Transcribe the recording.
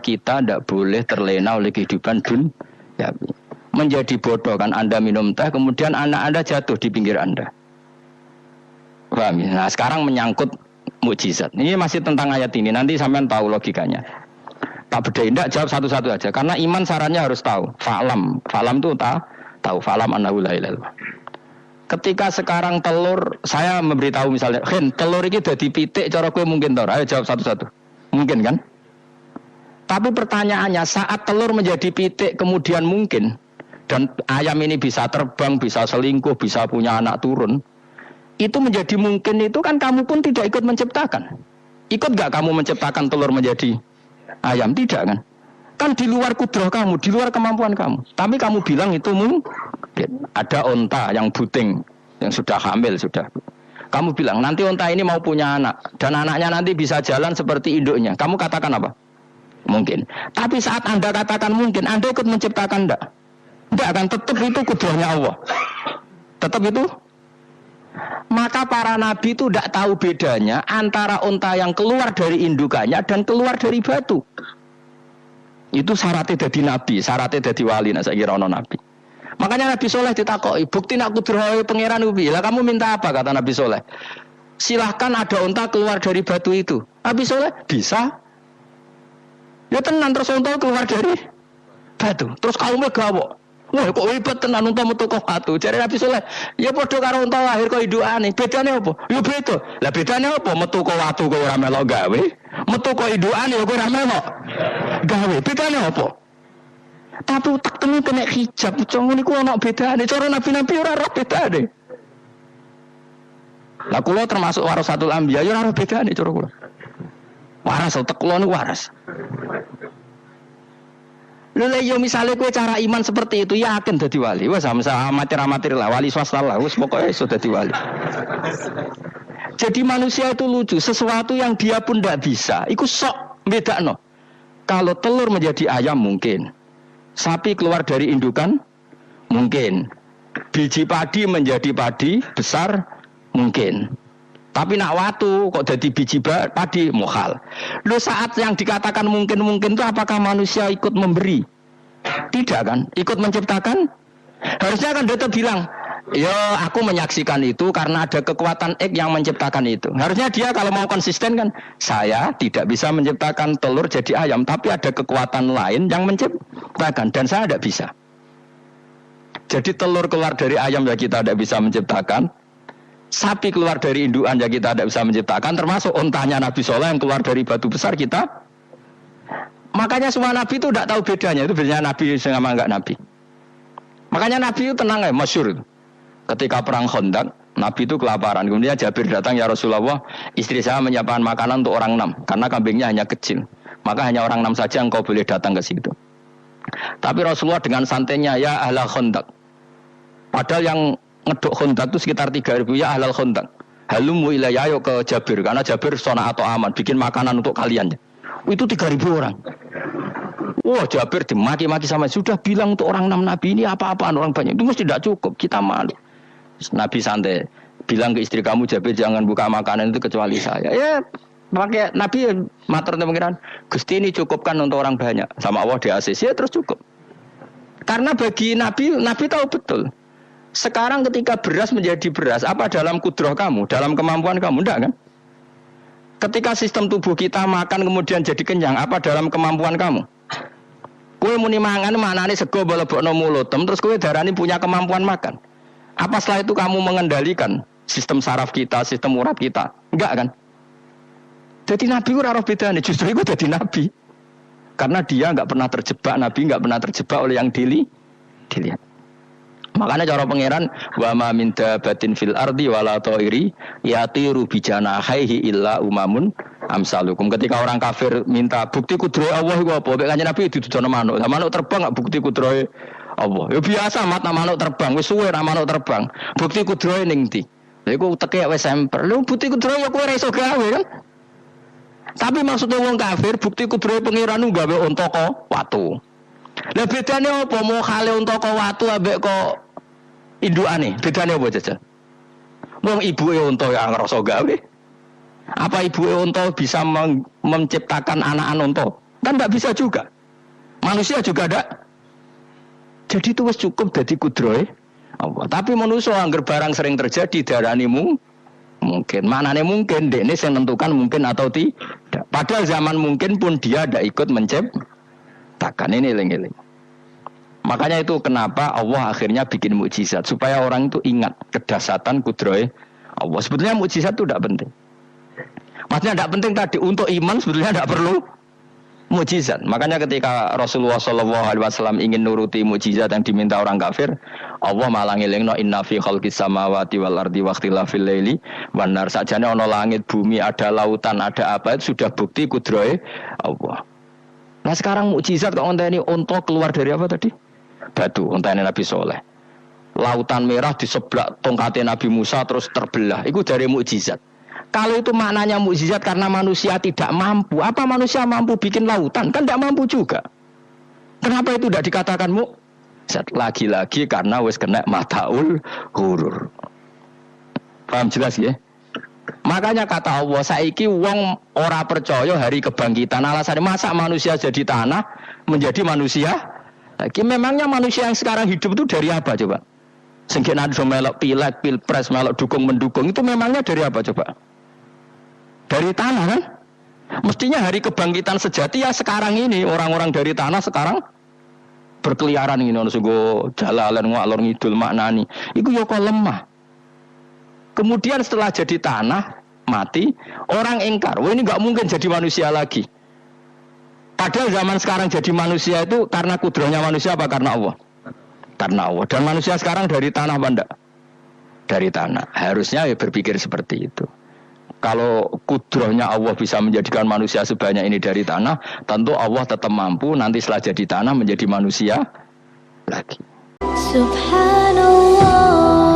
kita tidak boleh terlena oleh kehidupan dunia. Menjadi bodoh kan Anda minum teh, kemudian anak Anda jatuh di pinggir Anda. Paham ya? Nah sekarang menyangkut mukjizat. Ini masih tentang ayat ini, nanti sampean tahu logikanya. Tak bedain, tidak jawab satu-satu aja. Karena iman syaratnya harus tahu. Fa'lam itu tahu. Fa'lam annahu la ilaha illallah. Ketika sekarang telur, saya memberitahu misalnya, telur ini dadi pitik, cara kowe mungkin tora. Ayo jawab satu-satu. Mungkin kan? Tapi pertanyaannya, saat telur menjadi pitik kemudian mungkin, dan ayam ini bisa terbang, bisa selingkuh, bisa punya anak turun, itu menjadi mungkin itu kan kamu pun tidak ikut menciptakan. Ikut gak kamu menciptakan telur menjadi ayam? Tidak kan? Kan di luar kudrah kamu, di luar kemampuan kamu. Tapi kamu bilang itu mungkin. Ada onta yang buting, yang sudah hamil, sudah. Kamu bilang, nanti onta ini mau punya anak. Dan anaknya nanti bisa jalan seperti induknya. Kamu katakan apa? Mungkin. Tapi saat Anda katakan mungkin, Anda ikut menciptakan enggak? Enggak akan, tetap itu kudrahnya Allah. Tetap itu. Maka para nabi itu tidak tahu bedanya antara unta yang keluar dari indukannya dan keluar dari batu. Itu syaratnya jadi nabi, syaratnya jadi wali. Nah, saya kira ono nabi. Makanya Nabi Soleh ditakoki, bukti nak kudrahe pangeran ubi. Lah kamu minta apa, kata Nabi Soleh? Silahkan ada unta keluar dari batu itu. Nabi Soleh bisa. Ya tenan terus unta keluar dari batu. Terus kaumnya gawok. Wah kok hebat tenan unta metu kok batu. Jare Nabi Soleh, ya padha karo unta lahir kok indukane. Bedane apa? Ya beda. Lah bedane apa? Metu kok watu kok ora melok gawe. Metu kok indukane kok ora melok gawe. Bedane apa? Tapi utak temu kena hijab, cuma niku ana bedane. Cara nabi-nabi ora ora bedane. Lah kula termasuk warasatul anbiya, ya ora ora bedane cara kula. Waras utak kula niku waras. Lha yo misale kowe cara iman seperti itu yakin dadi wali. Wes amatir-amatir lah, wali swasta lah, wis pokoke iso dadi wali. Jadi manusia itu lucu, sesuatu yang dia pun tidak bisa, iku sok bedakno. Kalau telur menjadi ayam mungkin. Sapi keluar dari indukan mungkin. Biji padi menjadi padi besar mungkin. Tapi nak watu kok jadi biji padi mukhal. Lu saat yang dikatakan mungkin-mungkin itu apakah manusia ikut memberi? Tidak kan? Ikut menciptakan? Harusnya kan dia bilang, "Yo, aku menyaksikan itu karena ada kekuatan X yang menciptakan itu." Harusnya dia kalau mau konsisten kan, saya tidak bisa menciptakan telur jadi ayam, tapi ada kekuatan lain yang menciptakan dan saya tidak bisa. Jadi telur keluar dari ayam ya kita tidak bisa menciptakan, sapi keluar dari indukan ya kita tidak bisa menciptakan, termasuk ontanya Nabi Soleh yang keluar dari batu besar kita. Makanya semua Nabi itu tidak tahu bedanya, itu bedanya Nabi sama enggak Nabi. Makanya Nabi itu tenang ya, masyhur itu. Ketika perang Khandaq, Nabi itu kelaparan. Kemudian Jabir datang, ya Rasulullah, istri saya menyiapkan makanan untuk orang 6. Karena kambingnya hanya kecil. Maka hanya orang 6 saja engkau boleh datang ke situ. Tapi Rasulullah dengan santainya, ya ahlal Khandaq. Padahal yang ngeduk Khandaq itu sekitar 3.000, ya ahlal Khandaq. Halumu ilayya, ayo ke Jabir. Karena Jabir sona atau aman, bikin makanan untuk kalian. Itu 3.000 orang. Wah Jabir dimaki-maki sama, sudah bilang untuk orang 6 Nabi ini apa-apaan orang banyak. Itu mesti tidak cukup, kita malu. Nabi santai bilang ke istri kamu, Jabir jangan buka makanan itu kecuali saya. Ya pakai Nabi matur pengiran, Gusti ini cukupkan untuk orang banyak. Sama Allah di ACC ya terus cukup. Karena bagi Nabi tahu betul. Sekarang ketika beras menjadi beras, apa dalam kudrah kamu, dalam kemampuan kamu? Enggak kan? Ketika sistem tubuh kita makan kemudian jadi kenyang, apa dalam kemampuan kamu? Kue muni mangan manane sego balebokno mulut, terus kue darani punya kemampuan makan. Apa setelah itu kamu mengendalikan sistem saraf kita, sistem urat kita? Enggak kan? Jadi Nabi ora roh bedane, justru itu jadi Nabi. Karena dia enggak pernah terjebak, Nabi enggak pernah terjebak oleh yang dilihat. Makanya cara pangeran wa ma min dabatin fil ardi wala ta'iri yatiru bijanahihi illa umamun amsalukum. Ketika orang kafir minta bukti kudrahe Allah iku apa? Nek kanjeng Nabi didudono manuk. Lah manuk terbang enggak bukti kudrahe Allah. Ya biasa mata manuk terbang, wis suwe ra manuk terbang. Bukti kudrahe ning ndi? Lha iku teke wis semper. Lha bukti kudrahe ya kowe ora iso gawe kan? Tapi maksudnya wong kafir bukti kudrahe pangeran gawe unta kok watu. Lah bedane apa mau khale unta kok watu ambek kok indukane? Bedane apa jajal? Wong ibuke unta ya ngrasa gawe. Apa ibuke unta bisa menciptakan anak-anak unta? Kan tidak bisa juga. Manusia juga ada. Jadi itu cukup jadi kudrohe Allah. Tapi manusia anggar barang sering terjadi darani mungkin. Maknanya mungkin dekne yang menentukan mungkin atau tidak. Padahal zaman mungkin pun dia tidak ikut menciptakan. Ini eling-eling. Makanya itu kenapa Allah akhirnya bikin mukjizat supaya orang itu ingat kedahsyatan kudrohe Allah. Sebetulnya mukjizat itu tidak penting. Maksudnya tidak penting tadi untuk iman sebetulnya tidak perlu mukjizat. Makanya ketika Rasulullah SAW ingin nuruti mukjizat yang diminta orang kafir, Allah malah ngelingno inna fi khalqis samawati wal ardi wa ikhtilafil laili wan nar. Sajane ana langit, bumi, ada lautan, ada apa itu sudah bukti kudrohe Allah. Nah sekarang mukjizat kok onteni onto keluar dari apa tadi? Batu, onteni Nabi Soleh. Lautan merah diseblak tongkatnya Nabi Musa terus terbelah. Itu dari mukjizat. Kalau itu maknanya mukjizat karena manusia tidak mampu, apa manusia mampu bikin lautan? Kan tidak mampu juga. Kenapa itu tidak dikatakan mukjizat? Lagi-lagi karena wis kena mataul hurur. Paham jelas ya? Makanya kata Allah, saiki wong ora percaya hari kebangkitan. Alasannya masa manusia jadi tanah menjadi manusia? Lagi memangnya manusia yang sekarang hidup itu dari apa coba? Sengkena do melok pileg, pilpres, melok dukung-mendukung itu memangnya dari apa coba? Dari tanah kan? Mestinya hari kebangkitan sejati ya sekarang ini orang-orang dari tanah sekarang berkeliaran ini ono sungguh jalalan ngalor ngidul maknani. Iku yo kok lemah. Kemudian setelah jadi tanah mati, orang ingkar, wah ini enggak mungkin jadi manusia lagi. Padahal zaman sekarang jadi manusia itu karena kudrohnya manusia apa karena Allah? Karena Allah. Dan manusia sekarang dari tanah apa enggak? Dari tanah. Harusnya ya berpikir seperti itu. Kalau kudrohnya Allah bisa menjadikan manusia sebanyak ini dari tanah, tentu Allah tetap mampu nanti setelah jadi tanah menjadi manusia lagi. Subhanallah.